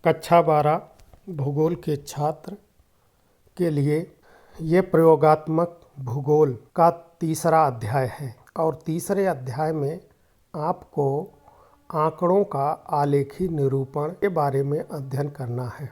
कक्षा 12 भूगोल के छात्र के लिए ये प्रयोगात्मक भूगोल का तीसरा अध्याय है और तीसरे अध्याय में आपको आंकड़ों का आलेखी निरूपण के बारे में अध्ययन करना है।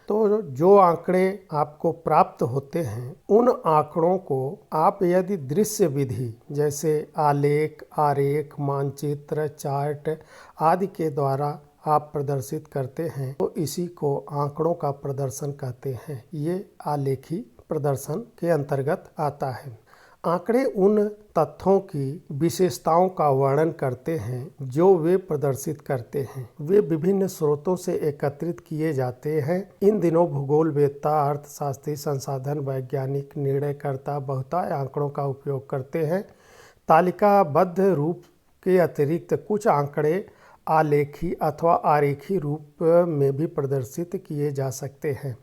तो जो आंकड़े आपको प्राप्त होते हैं उन आंकड़ों को आप यदि दृश्य विधि जैसे आलेख, आरेख, मानचित्र, चार्ट आदि के द्वारा आप प्रदर्शित करते हैं तो इसी को आंकड़ों का प्रदर्शन कहते हैं। ये आलेखी प्रदर्शन के अंतर्गत आता है। आंकड़े उन तथ्यों की विशेषताओं का वर्णन करते हैं जो वे प्रदर्शित करते हैं। वे विभिन्न स्रोतों से एकत्रित किए जाते हैं। इन दिनों भूगोलवेत्ता, अर्थशास्त्री, संसाधन वैज्ञानिक, निर्णयकर्ता बहुतायत आंकड़ों का उपयोग करते हैं। तालिकाबद्ध रूप के अतिरिक्त कुछ आंकड़े आलेखी अथवा आरेखी रूप में भी प्रदर्शित किए जा सकते हैं।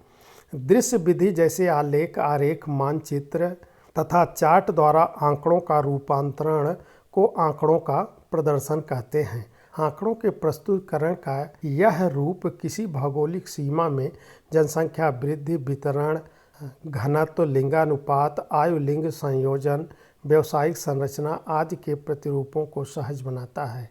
दृश्य विधि जैसे आलेख, आरेख, मानचित्र तथा चार्ट द्वारा आंकड़ों का रूपांतरण को आंकड़ों का प्रदर्शन कहते हैं। आंकड़ों के प्रस्तुतीकरण का यह रूप किसी भौगोलिक सीमा में जनसंख्या वृद्धि, वितरण, घनत्व, लिंगानुपात, आयु लिंग संयोजन, व्यावसायिक संरचना आदि के प्रतिरूपों को सहज बनाता है।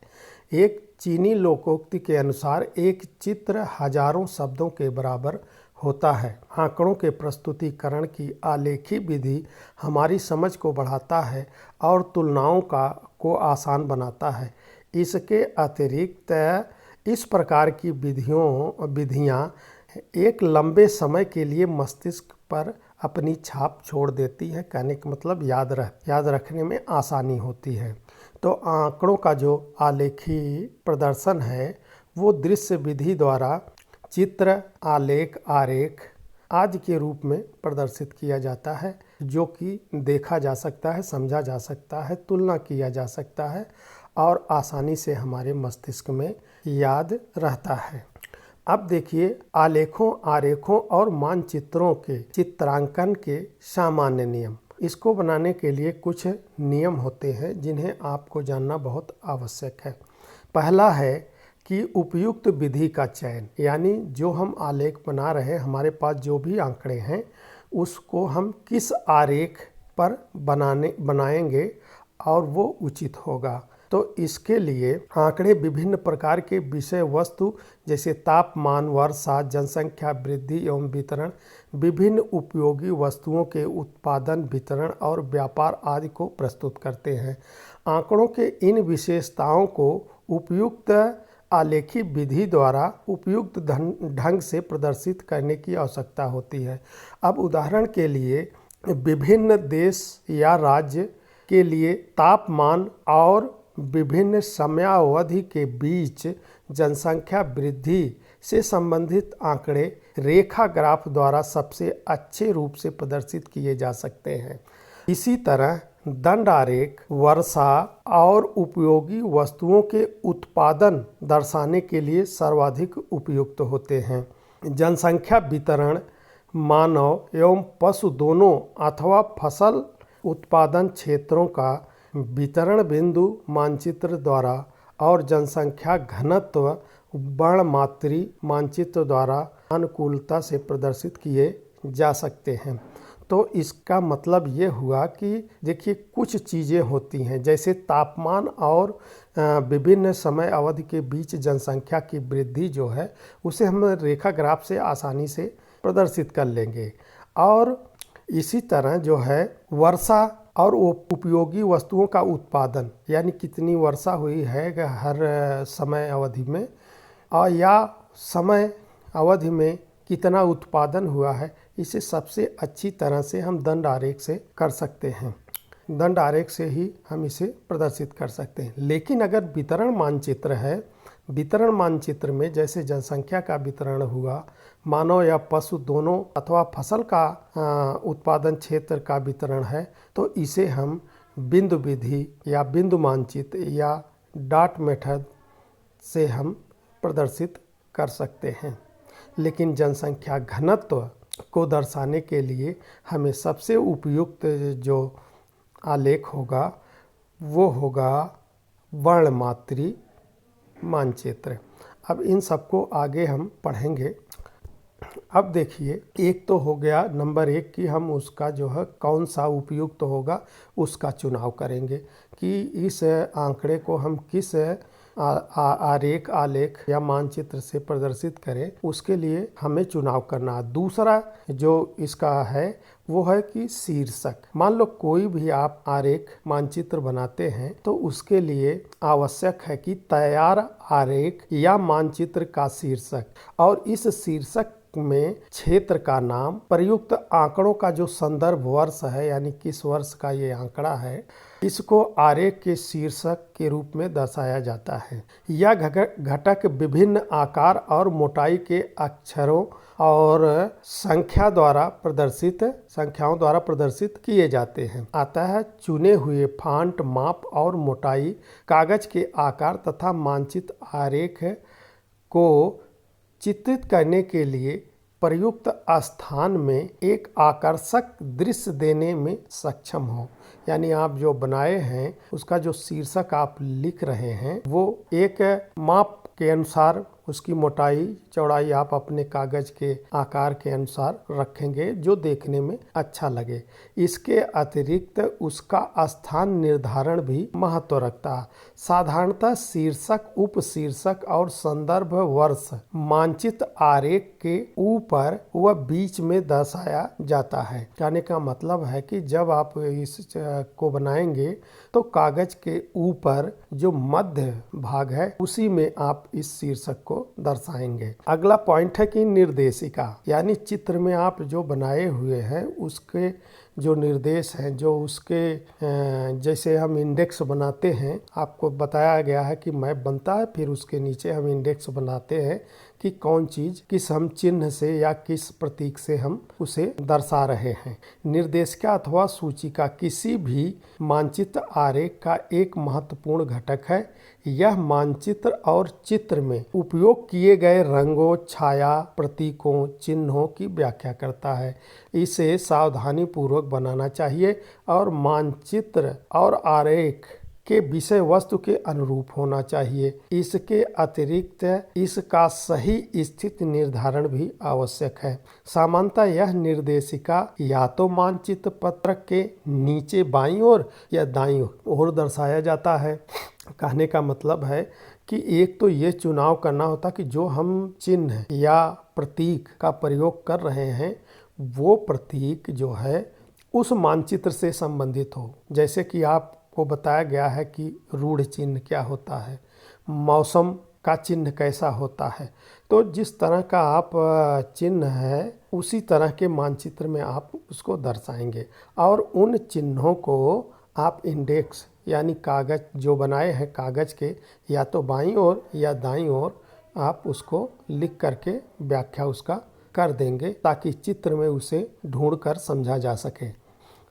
एक चीनी लोकोक्ति के अनुसार एक चित्र हजारों शब्दों के बराबर होता है। आंकड़ों के प्रस्तुतीकरण की आलेखी विधि हमारी समझ को बढ़ाता है और तुलनाओं को आसान बनाता है। इसके अतिरिक्त इस प्रकार की विधियां एक लंबे समय के लिए मस्तिष्क पर अपनी छाप छोड़ देती है। कहने का मतलब याद रखने में आसानी होती है। तो आंकड़ों का जो आलेखी प्रदर्शन है वो दृश्य विधि द्वारा चित्र, आलेख, आरेख आदि के रूप में प्रदर्शित किया जाता है, जो कि देखा जा सकता है, समझा जा सकता है, तुलना किया जा सकता है और आसानी से हमारे मस्तिष्क में याद रहता है। अब देखिए आलेखों, आरेखों और मानचित्रों के चित्रांकन के सामान्य नियम। इसको बनाने के लिए कुछ नियम होते हैं जिन्हें आपको जानना बहुत आवश्यक है। पहला है कि उपयुक्त विधि का चयन, यानी जो हम आलेख बना रहे हैं, हमारे पास जो भी आंकड़े हैं उसको हम किस आरेख पर बनाएंगे और वो उचित होगा। तो इसके लिए आंकड़े विभिन्न प्रकार के विषय वस्तु जैसे तापमान, वर्षा, जनसंख्या वृद्धि एवं वितरण, विभिन्न उपयोगी वस्तुओं के उत्पादन, वितरण और व्यापार आदि को प्रस्तुत करते हैं। आंकड़ों के इन विशेषताओं को उपयुक्त आलेखी विधि द्वारा उपयुक्त ढंग से प्रदर्शित करने की आवश्यकता होती है। अब उदाहरण के लिए विभिन्न देश या राज्य के लिए तापमान और विभिन्न समयावधि के बीच जनसंख्या वृद्धि से संबंधित आंकड़े रेखा ग्राफ द्वारा सबसे अच्छे रूप से प्रदर्शित किए जा सकते हैं। इसी तरह दंड आरेख वर्षा और उपयोगी वस्तुओं के उत्पादन दर्शाने के लिए सर्वाधिक उपयुक्त होते हैं। जनसंख्या वितरण मानव एवं पशु दोनों अथवा फसल उत्पादन क्षेत्रों का वितरण बिंदु मानचित्र द्वारा और जनसंख्या घनत्व वर्णमात्री मानचित्र द्वारा अनुकूलता से प्रदर्शित किए जा सकते हैं। तो इसका मतलब ये हुआ कि देखिए कुछ चीज़ें होती हैं जैसे तापमान और विभिन्न समय अवधि के बीच जनसंख्या की वृद्धि जो है उसे हम रेखा ग्राफ से आसानी से प्रदर्शित कर लेंगे। और इसी तरह जो है वर्षा और उपयोगी वस्तुओं का उत्पादन, यानी कितनी वर्षा हुई है हर समय अवधि में और या समय अवधि में कितना उत्पादन हुआ है, इसे सबसे अच्छी तरह से हम दंड आरेख से कर सकते हैं। दंड आरेख से ही हम इसे प्रदर्शित कर सकते हैं। लेकिन अगर वितरण मानचित्र है, वितरण मानचित्र में जैसे जनसंख्या का वितरण हुआ, मानव या पशु दोनों अथवा फसल का उत्पादन क्षेत्र का वितरण है, तो इसे हम बिंदु विधि या बिंदु मानचित्र या डॉट मेथड से हम प्रदर्शित कर सकते हैं। लेकिन जनसंख्या घनत्व को दर्शाने के लिए हमें सबसे उपयुक्त जो आलेख होगा वो होगा वर्णमात्री मानचित्र। अब इन सबको आगे हम पढ़ेंगे। अब देखिए, एक तो हो गया नंबर 1 कि हम उसका जो है कौन सा उपयुक्त होगा उसका चुनाव करेंगे कि इस आंकड़े को हम किस आरेख, आलेख या मानचित्र से प्रदर्शित करें, उसके लिए हमें चुनाव करना है। दूसरा जो इसका है वो है कि शीर्षक। मान लो कोई भी आप आरेख, मानचित्र बनाते हैं तो उसके लिए आवश्यक है कि तैयार आरेख या मानचित्र का शीर्षक और इस शीर्षक में क्षेत्र का नाम, प्रयुक्त आंकड़ों का जो संदर्भ वर्ष है यानी किस वर्ष का ये आंकड़ा है, इसको आरेख के शीर्षक के रूप में दर्शाया जाता है। यह घटक विभिन्न आकार और मोटाई के अक्षरों और संख्याओं द्वारा प्रदर्शित किए जाते हैं। आता है चुने हुए फॉन्ट, माप और मोटाई, कागज के आकार तथा मानचित्र आरेख को चित्रित करने के लिए प्रयुक्त स्थान में एक आकर्षक दृश्य देने में सक्षम हो। यानी आप जो बनाए हैं उसका जो शीर्षक आप लिख रहे हैं वो एक माप के अनुसार उसकी मोटाई, चौड़ाई आप अपने कागज के आकार के अनुसार रखेंगे जो देखने में अच्छा लगे। इसके अतिरिक्त उसका स्थान निर्धारण भी महत्व रखता है। साधारणतः शीर्षक, उपशीर्षक और संदर्भ वर्ष मानचित्र आरेख के ऊपर व बीच में दर्शाया जाता है। कहने का मतलब है कि जब आप इस को बनाएंगे तो कागज के ऊपर जो मध्य भाग है उसी में आप इस शीर्षक को दर्शाएंगे। अगला पॉइंट है कि निर्देशिका, यानी चित्र में आप जो बनाए हुए हैं उसके जो निर्देश हैं, जो उसके जैसे हम इंडेक्स बनाते हैं, आपको बताया गया है कि मैप बनता है, फिर उसके नीचे हम इंडेक्स बनाते हैं कि कौन चीज़ किस हम चिन्ह से या किस प्रतीक से हम उसे दर्शा रहे हैं। निर्देशिका अथवा सूचिका किसी भी मानचित्र आरेख का एक महत्वपूर्ण घटक है। यह मानचित्र और चित्र में उपयोग किए गए रंगों, छाया, प्रतीकों, चिन्हों की व्याख्या करता है। इसे सावधानी पूर्वक बनाना चाहिए और मानचित्र और आरेख के विषय वस्तु के अनुरूप होना चाहिए। इसके अतिरिक्त इसका सही स्थिति निर्धारण भी आवश्यक है। सामान्यतः यह निर्देशिका या तो मानचित्र पत्रक के नीचे बाईं ओर या दाईं ओर दर्शाया जाता है। कहने का मतलब है कि एक तो ये चुनाव करना होता कि जो हम चिन्ह या प्रतीक का प्रयोग कर रहे हैं वो प्रतीक जो है उस मानचित्र से संबंधित हो। जैसे कि आपको बताया गया है कि रूढ़ चिन्ह क्या होता है, मौसम का चिन्ह कैसा होता है, तो जिस तरह का आप चिन्ह है उसी तरह के मानचित्र में आप उसको दर्शाएंगे और उन चिन्हों को आप इंडेक्स यानी कागज जो बनाए हैं कागज के या तो बाईं ओर या दाईं ओर आप उसको लिख करके व्याख्या उसका कर देंगे ताकि चित्र में उसे ढूंढकर समझा जा सके।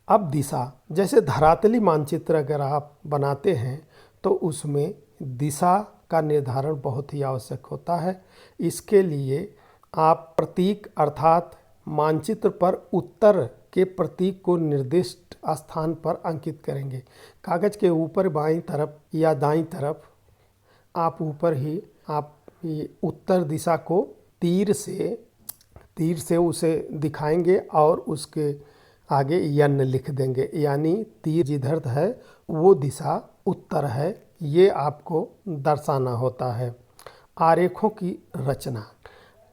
अब दिशा, जैसे धरातली मानचित्र अगर आप बनाते हैं तो उसमें दिशा का निर्धारण बहुत ही आवश्यक होता है। इसके लिए आप प्रतीक अर्थात मानचित्र पर उत्तर के प्रतीक को निर्दिष्ट स्थान पर अंकित करेंगे। कागज के ऊपर बाईं तरफ या दाईं तरफ आप ऊपर ही आप ये उत्तर दिशा को तीर से उसे दिखाएंगे और उसके आगे यन लिख देंगे, यानी तीर जिधर है वो दिशा उत्तर है, ये आपको दर्शाना होता है। आरेखों की रचना,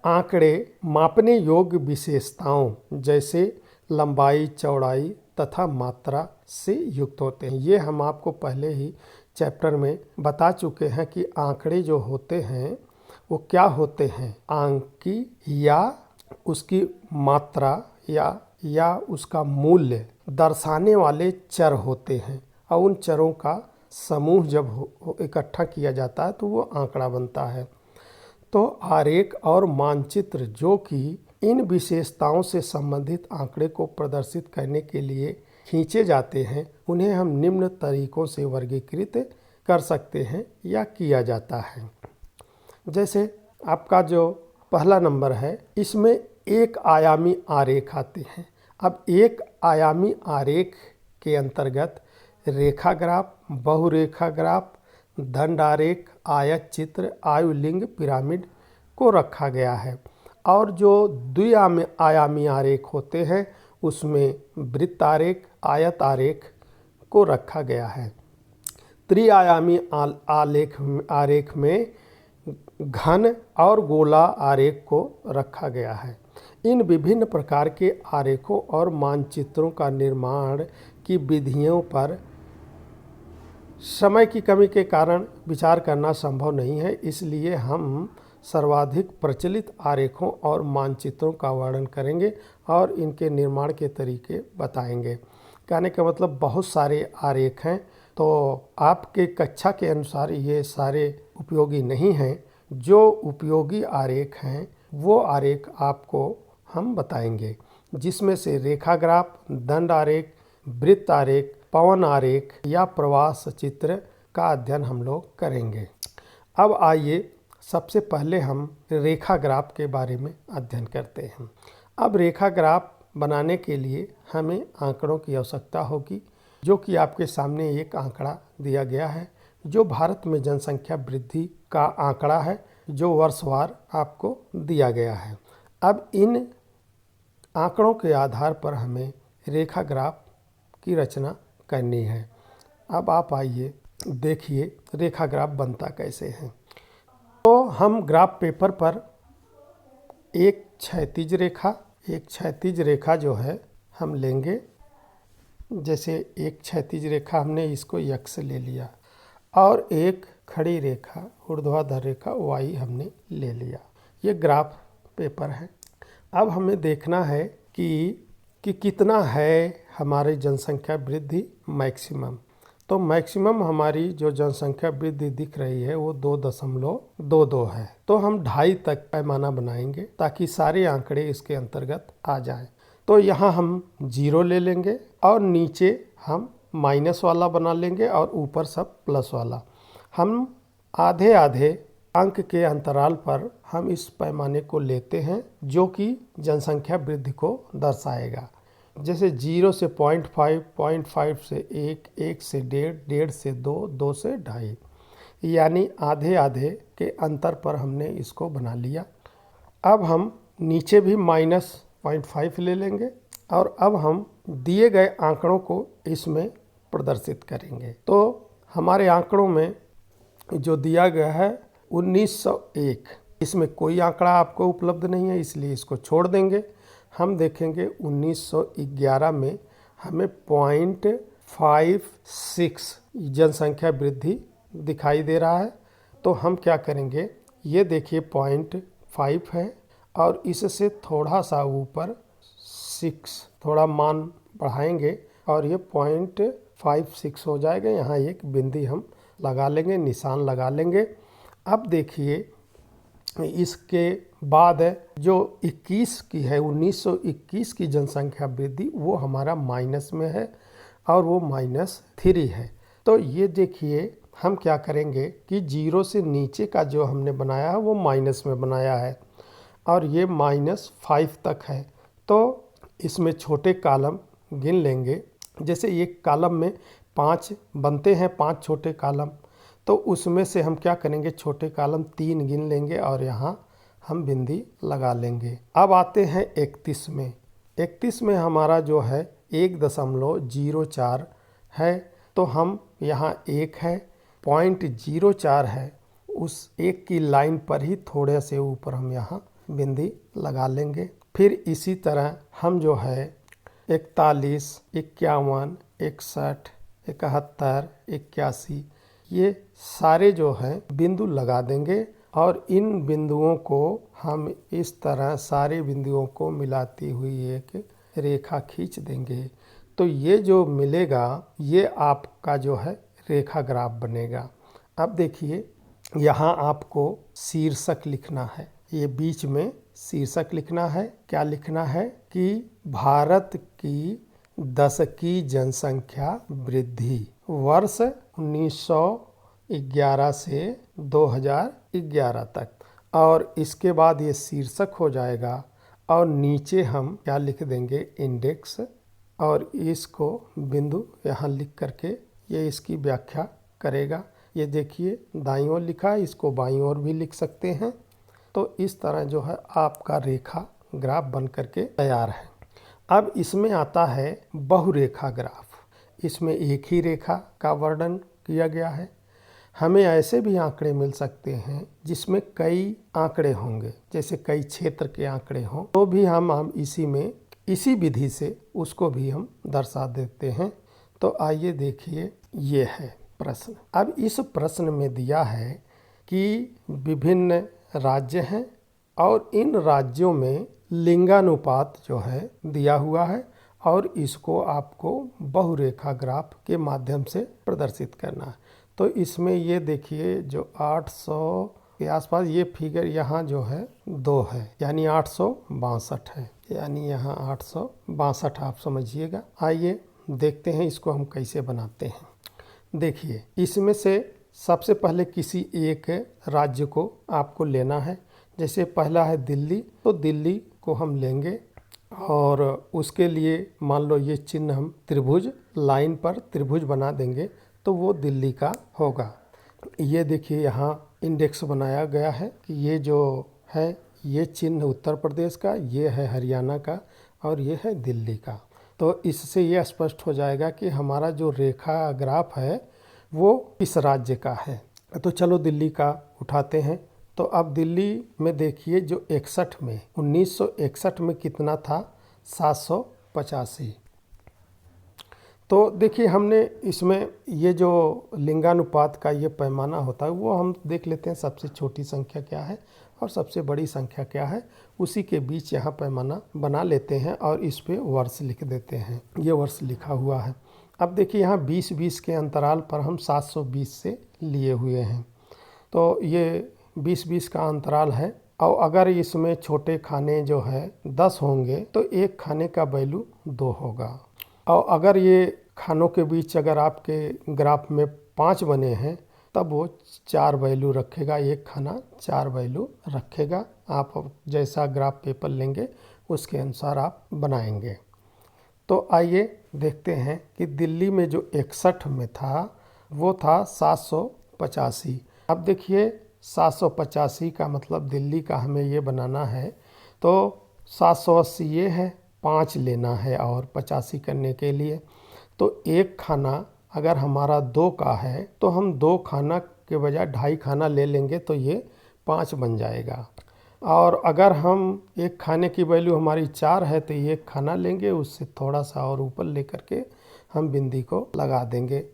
आंकड़े मापने योग्य विशेषताओं जैसे लंबाई, चौड़ाई तथा मात्रा से युक्त होते हैं। ये हम आपको पहले ही चैप्टर में बता चुके हैं कि आंकड़े जो होते हैं वो क्या होते हैं, आंकी या उसकी मात्रा या उसका मूल्य दर्शाने वाले चर होते हैं और उन चरों का समूह जब इकट्ठा किया जाता है तो वो आंकड़ा बनता है। तो आरेख और मानचित्र जो कि इन विशेषताओं से संबंधित आंकड़े को प्रदर्शित करने के लिए खींचे जाते हैं, उन्हें हम निम्न तरीकों से वर्गीकृत कर सकते हैं या किया जाता है। जैसे आपका जो पहला नंबर है इसमें एक आयामी आरेख आते हैं। अब एक आयामी आरेख के अंतर्गत रेखा ग्राफ, बहुरेखा ग्राफ, दंड आरेख, आयत चित्र, आयुलिंग, पिरामिड को रखा गया है। और जो द्विआयामी आरेख होते हैं उसमें वृत्त आरेख, आयत आरेख को रखा गया है। त्रिआयामी आरेख में घन और गोला आरेख को रखा गया है। इन विभिन्न प्रकार के आरेखों और मानचित्रों का निर्माण की विधियों पर समय की कमी के कारण विचार करना संभव नहीं है, इसलिए हम सर्वाधिक प्रचलित आरेखों और मानचित्रों का वर्णन करेंगे और इनके निर्माण के तरीके बताएंगे। कहने का मतलब बहुत सारे आरेख हैं, तो आपके कक्षा के अनुसार ये सारे उपयोगी नहीं हैं। जो उपयोगी आरेख हैं वो आरेख आपको हम बताएंगे, जिसमें से रेखाग्राफ, दंड आरेख, वृत्त आरेख, पवन आरेख या प्रवास चित्र का अध्ययन हम लोग करेंगे। अब आइए सबसे पहले हम रेखाग्राफ के बारे में अध्ययन करते हैं। अब रेखाग्राफ बनाने के लिए हमें आंकड़ों की आवश्यकता होगी, जो कि आपके सामने एक आंकड़ा दिया गया है, जो भारत में जनसंख्या वृद्धि का आंकड़ा है, जो वर्षवार आपको दिया गया है। अब इन आंकड़ों के आधार पर हमें रेखाग्राफ की रचना करनी है। अब आप आइए देखिए रेखाग्राफ बनता कैसे है। तो हम ग्राफ पेपर पर एक क्षैतिज रेखा जो है हम लेंगे। जैसे एक क्षैतिज रेखा हमने इसको x ले लिया और एक खड़ी रेखा ऊर्ध्वाधर रेखा y हमने ले लिया। ये ग्राफ पेपर है। अब हमें देखना है कि कितना है हमारी जनसंख्या वृद्धि मैक्सिमम। तो मैक्सिमम हमारी जो जनसंख्या वृद्धि दिख रही है वो 2.22 है। तो हम 2.5 तक पैमाना बनाएंगे ताकि सारे आंकड़े इसके अंतर्गत आ जाएं। तो यहाँ हम 0 ले लेंगे और नीचे हम माइनस वाला बना लेंगे और ऊपर सब प्लस वाला। हम आधे आधे अंक के अंतराल पर हम इस पैमाने को लेते हैं, जो कि जनसंख्या वृद्धि को दर्शाएगा। जैसे 0 से 0.5, 0.5 से 1, 1 से 1.5, 1.5 से 2, 2 से 2.5, यानी आधे आधे के अंतर पर हमने इसको बना लिया। अब हम नीचे भी -0.5 ले लेंगे और अब हम दिए गए आंकड़ों को इसमें प्रदर्शित करेंगे। तो हमारे आंकड़ों में जो दिया गया है 1901, इसमें कोई आंकड़ा आपको उपलब्ध नहीं है, इसलिए इसको छोड़ देंगे। हम देखेंगे 1911 में हमें 0.56 जनसंख्या वृद्धि दिखाई दे रहा है। तो हम क्या करेंगे, ये देखिए 0.5 है और इससे थोड़ा सा ऊपर 6 थोड़ा मान बढ़ाएंगे और ये 0.56 हो जाएगा। यहाँ एक बिंदी हम लगा लेंगे, निशान लगा लेंगे। अब देखिए इसके बाद जो 21 की है 1921 की जनसंख्या वृद्धि वो हमारा माइनस में है और वो -3 है। तो ये देखिए हम क्या करेंगे कि 0 से नीचे का जो हमने बनाया है वो माइनस में बनाया है और ये -5 तक है। तो इसमें छोटे कॉलम गिन लेंगे। जैसे एक कॉलम में 5 बनते हैं, 5 छोटे कॉलम, तो उसमें से हम क्या करेंगे, छोटे कॉलम 3 गिन लेंगे और यहाँ हम बिंदी लगा लेंगे। अब आते हैं 31 में। 31 में हमारा जो है 1.04 है, तो हम यहाँ 1 है, 0.04 है, उस 1 की लाइन पर ही थोड़े से ऊपर हम यहाँ बिंदी लगा लेंगे। फिर इसी तरह हम जो है 41, 51, 61, 71, 81 ये सारे जो हैं बिंदु लगा देंगे और इन बिंदुओं को हम इस तरह सारे बिंदुओं को मिलाती हुई एक रेखा खींच देंगे। तो ये जो मिलेगा ये आपका जो है रेखा ग्राफ बनेगा। अब देखिए यहाँ आपको शीर्षक लिखना है, ये बीच में शीर्षक लिखना है। क्या लिखना है कि भारत की दशकीय जनसंख्या वृद्धि वर्ष 1911 से 2011 तक, और इसके बाद ये शीर्षक हो जाएगा और नीचे हम क्या लिख देंगे, इंडेक्स, और इसको बिंदु यहाँ लिख करके ये इसकी व्याख्या करेगा ये देखिए दाईं ओर लिखा है, इसको बाईं ओर भी लिख सकते हैं। तो इस तरह जो है आपका रेखा ग्राफ बन करके तैयार है। अब इसमें आता है बहुरेखा ग्राफ। इसमें एक ही रेखा का वर्णन किया गया है। हमें ऐसे भी आंकड़े मिल सकते हैं जिसमें कई आंकड़े होंगे, जैसे कई क्षेत्र के आंकड़े हों, तो भी हम इसी विधि से उसको भी हम दर्शा देते हैं। तो आइए देखिए, ये है प्रश्न। अब इस प्रश्न में दिया है कि विभिन्न राज्य हैं और इन राज्यों में लिंगानुपात जो है दिया हुआ है और इसको आपको बहुरेखा ग्राफ के माध्यम से प्रदर्शित करना है। तो इसमें ये देखिए जो 800 के आसपास ये फिगर यहाँ जो है 2 है, यानी 862 है, यानी यहाँ 862 आप समझिएगा। आइए देखते हैं इसको हम कैसे बनाते हैं। देखिए, इसमें से सबसे पहले किसी एक राज्य को आपको लेना है। जैसे पहला है दिल्ली, तो दिल्ली को हम लेंगे और उसके लिए मान लो ये चिन्ह हम त्रिभुज, लाइन पर त्रिभुज बना देंगे तो वो दिल्ली का होगा। ये देखिए यहाँ इंडेक्स बनाया गया है कि ये जो है ये चिन्ह उत्तर प्रदेश का, ये है हरियाणा का और ये है दिल्ली का। तो इससे ये स्पष्ट हो जाएगा कि हमारा जो रेखा ग्राफ है वो किस राज्य का है। तो चलो दिल्ली का उठाते हैं। तो अब दिल्ली में देखिए जो 1961 में कितना था, 785। तो देखिए हमने इसमें ये जो लिंगानुपात का ये पैमाना होता है वो हम देख लेते हैं, सबसे छोटी संख्या क्या है और सबसे बड़ी संख्या क्या है, उसी के बीच यहाँ पैमाना बना लेते हैं और इस पे वर्ष लिख देते हैं। ये वर्ष लिखा हुआ है। अब देखिए यहाँ 20-20 के अंतराल पर हम 720 से लिए हुए हैं। तो ये 20-20 का अंतराल है और अगर इसमें छोटे खाने जो है 10 होंगे तो एक खाने का वैल्यू 2 होगा। और अगर ये खानों के बीच अगर आपके ग्राफ में 5 बने हैं तब वो 4 वैल्यू रखेगा, एक खाना 4 वैल्यू रखेगा। आप जैसा ग्राफ पेपर लेंगे उसके अनुसार आप बनाएंगे। तो आइए देखते हैं कि दिल्ली में जो 61 में था वो था 785। अब देखिए 785 का मतलब दिल्ली का हमें ये बनाना है तो 780 ये है, 5 लेना है और 85 करने के लिए। तो एक खाना अगर हमारा 2 का है तो हम 2 खाना के बजाय 2.5 खाना ले लेंगे तो ये 5 बन जाएगा। और अगर हम एक खाने की वैल्यू हमारी 4 है तो ये खाना लेंगे, उससे थोड़ा सा और ऊपर लेकर के हम बिंदी को लगा देंगे।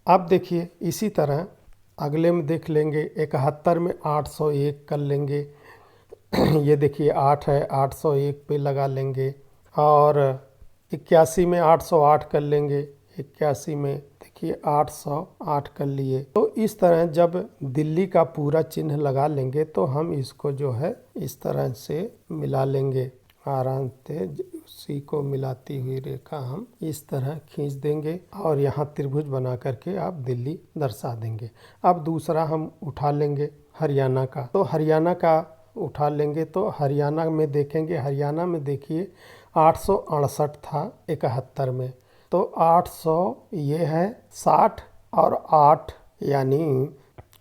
अब देखिए इसी तरह अगले में देख लेंगे, 71 में 801 कर लेंगे। ये देखिए 8 है, 801 पे लगा लेंगे। और 81 में 808 कर लेंगे, 81 में देखिए 808 कर लिए। तो इस तरह जब दिल्ली का पूरा चिन्ह लगा लेंगे तो हम इसको जो है इस तरह से मिला लेंगे आराम से। उसी को मिलाती हुई रेखा हम इस तरह खींच देंगे और यहाँ त्रिभुज बना करके आप दिल्ली दर्शा देंगे। अब दूसरा हम उठा लेंगे हरियाणा का। तो हरियाणा का उठा लेंगे तो हरियाणा में देखेंगे, हरियाणा में देखिए 868 था 71 में। तो 800 ये है 60 और 8 यानी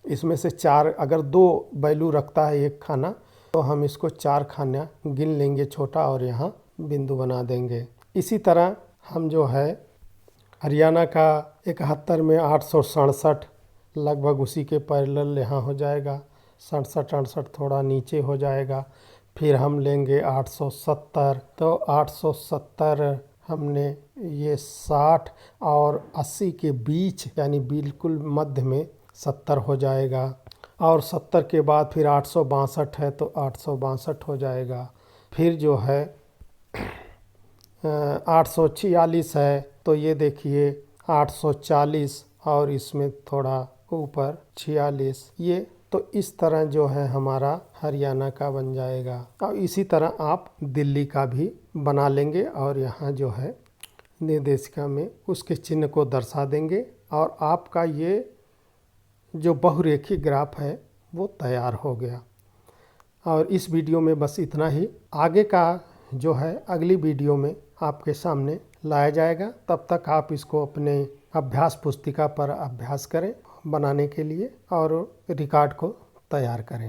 इसमें से 4 अगर 2 वैल्यू रखता है एक खाना तो हम इसको 4 खाना गिन लेंगे छोटा और यहाँ बिंदु बना देंगे। इसी तरह हम जो है हरियाणा का 71 में 867 लगभग उसी के पैरेलल यहाँ हो जाएगा, 67-68 थोड़ा नीचे हो जाएगा। फिर हम लेंगे 870, तो 870 हमने ये 60 और 80 के बीच यानी बिल्कुल मध्य में 70 हो जाएगा। और 70 के बाद फिर 862 है तो 862 हो जाएगा। फिर जो है 846 है तो ये देखिए 840 और इसमें थोड़ा ऊपर 46, ये तो इस तरह जो है हमारा हरियाणा का बन जाएगा। और इसी तरह आप दिल्ली का भी बना लेंगे और यहाँ जो है निर्देशिका में उसके चिन्ह को दर्शा देंगे और आपका ये जो बहुरेखी ग्राफ है वो तैयार हो गया। और इस वीडियो में बस इतना ही। आगे का जो है अगली वीडियो में आपके सामने लाया जाएगा। तब तक आप इसको अपने अभ्यास पुस्तिका पर अभ्यास करें। बनाने के लिए और रिकॉर्ड को तैयार करें।